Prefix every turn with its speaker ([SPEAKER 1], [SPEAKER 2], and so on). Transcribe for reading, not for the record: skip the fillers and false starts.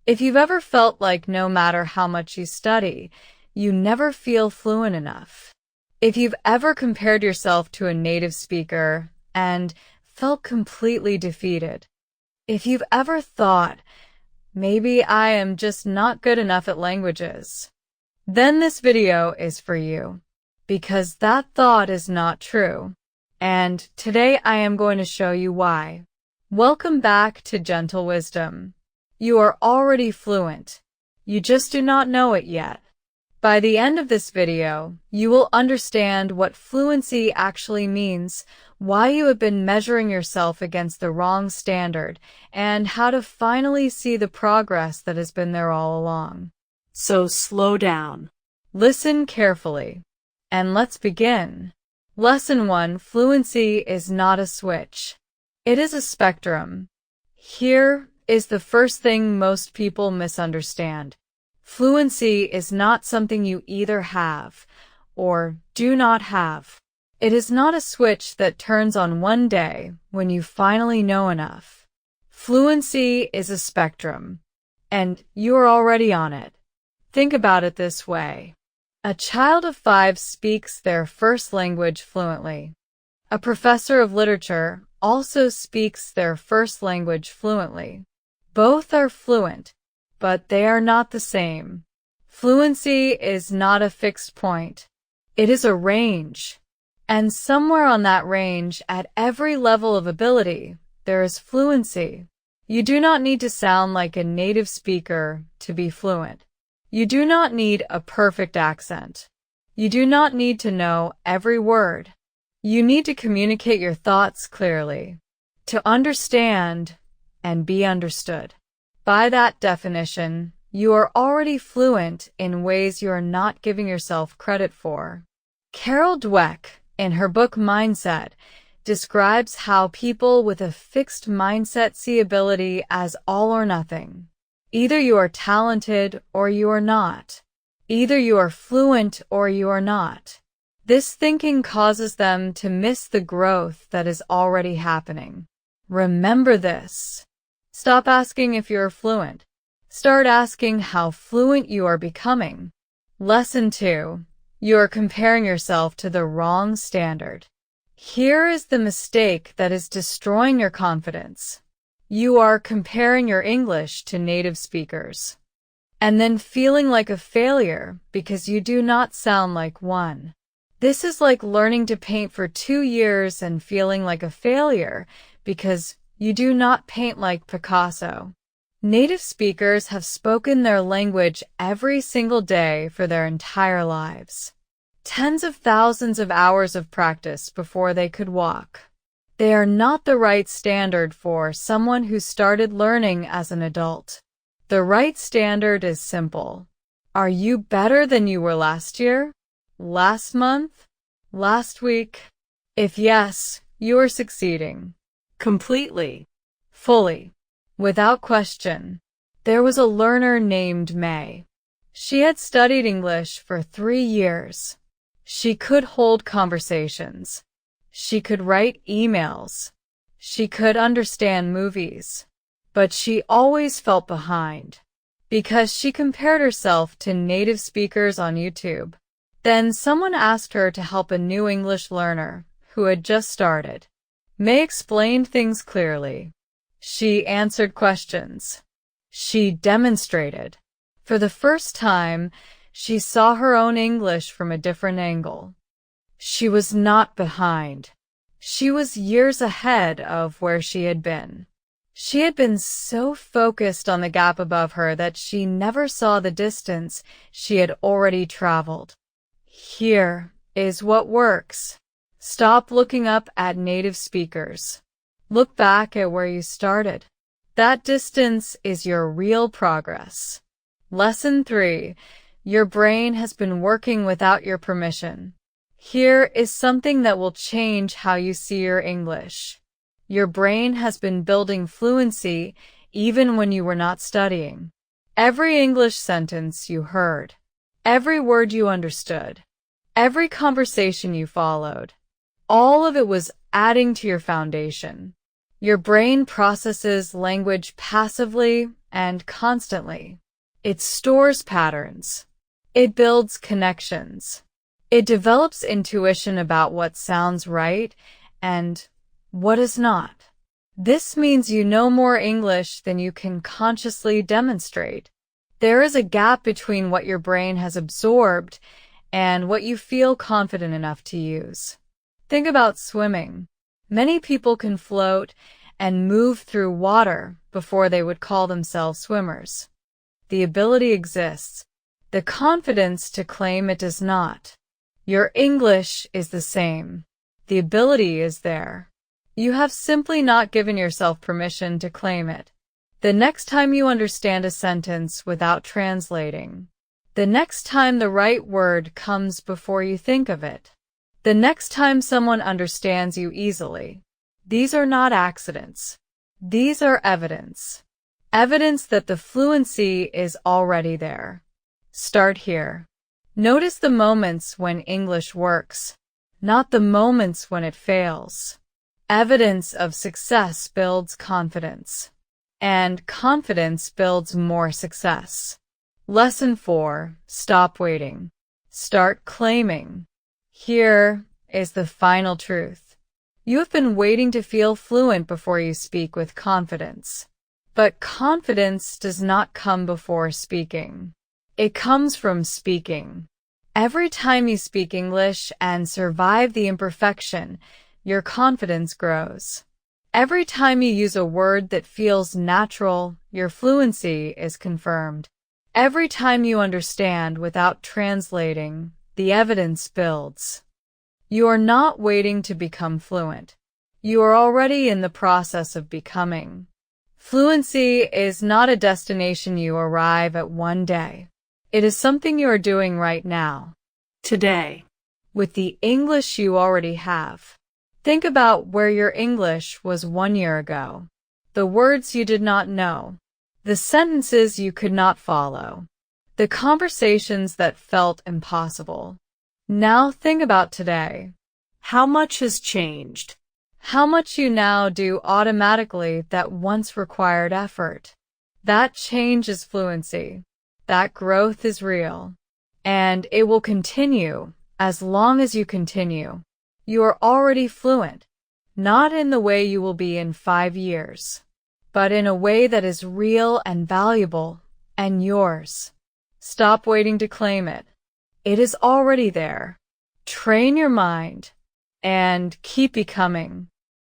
[SPEAKER 1] If you've ever felt like no matter how much you study, you never feel fluent enough. If you've ever compared yourself to a native speaker and felt completely defeated. If you've ever thought, maybe I am just not good enough at languages, then this video is for you. Because that thought is not true. And today I am going to show you why. Welcome back to Gentle Wisdom. You are already fluent. You just do not know it yet. By the end of this video, you will understand what fluency actually means, why you have been measuring yourself against the wrong standard, and how to finally see the progress that has been there all along. So slow down. Listen carefully. And let's begin. Lesson 1: Fluency is not a switch. It is a spectrum. Here is the first thing most people misunderstand. Fluency is not something you either have or do not have. It is not a switch that turns on one day when you finally know enough. Fluency is a spectrum, and you are already on it. Think about it this way. A child of 5 speaks their first language fluently. A professor of literature also speaks their first language fluently. Both are fluent, but they are not the same. Fluency is not a fixed point. It is a range. And somewhere on that range, at every level of ability, there is fluency. You do not need to sound like a native speaker to be fluent. You do not need a perfect accent. You do not need to know every word. You need to communicate your thoughts clearly, to understand and be understood. By that definition, you are already fluent in ways you are not giving yourself credit for. Carol Dweck, in her book Mindset, describes how people with a fixed mindset see ability as all or nothing. Either you are talented or you are not. Either you are fluent or you are not. This thinking causes them to miss the growth that is already happening. Remember this. Stop asking if you're fluent. Start asking how fluent you are becoming. Lesson 2. You are comparing yourself to the wrong standard. Here is the mistake that is destroying your confidence. You are comparing your English to native speakers, and then feeling like a failure because you do not sound like one. This is like learning to paint for 2 years and feeling like a failure because you do not paint like Picasso. Native speakers have spoken their language every single day for their entire lives. Tens of thousands of hours of practice before they could walk. They are not the right standard for someone who started learning as an adult. The right standard is simple. Are you better than you were last year? Last month? Last week? If yes, you are succeeding. Completely. Fully. Without question. There was a learner named May. She had studied English for 3 years. She could hold conversations. She could write emails. She could understand movies. But she always felt behind because she compared herself to native speakers on YouTube. Then someone asked her to help a new English learner who had just started. May explained things clearly. She answered questions. She demonstrated. For the first time, she saw her own English from a different angle. She was not behind. She was years ahead of where she had been. She had been so focused on the gap above her that she never saw the distance she had already traveled. Here is what works. Stop looking up at native speakers. Look back at where you started. That distance is your real progress. Lesson 3. Your brain has been working without your permission. Here is something that will change how you see your English. Your brain has been building fluency even when you were not studying. Every English sentence you heard, every word you understood, every conversation you followed, all of it was adding to your foundation. Your brain processes language passively and constantly. It stores patterns. It builds connections. It develops intuition about what sounds right and what is not. This means you know more English than you can consciously demonstrate. There is a gap between what your brain has absorbed and what you feel confident enough to use. Think about swimming. Many people can float and move through water before they would call themselves swimmers. The ability exists. The confidence to claim it does not. Your English is the same. The ability is there. You have simply not given yourself permission to claim it. The next time you understand a sentence without translating, the next time the right word comes before you think of it, the next time someone understands you easily, these are not accidents. These are evidence. Evidence that the fluency is already there. Start here. Notice the moments when English works, not the moments when it fails. Evidence of success builds confidence, and confidence builds more success. Lesson 4. Stop waiting. Start claiming. Here is the final truth. You have been waiting to feel fluent before you speak with confidence. But confidence does not come before speaking. It comes from speaking. Every time you speak English and survive the imperfection, your confidence grows. Every time you use a word that feels natural, your fluency is confirmed. Every time you understand without translating, the evidence builds. You are not waiting to become fluent. You are already in the process of becoming. Fluency is not a destination you arrive at one day. It is something you are doing right now, today, with the English you already have. Think about where your English was 1 year ago. The words you did not know. The sentences you could not follow. The conversations that felt impossible. Now think about today. How much has changed? How much you now do automatically that once required effort. That change is fluency. That growth is real. And it will continue as long as you continue. You are already fluent, not in the way you will be in 5 years, but in a way that is real and valuable and yours. Stop waiting to claim it. It is already there. Train your mind and keep becoming.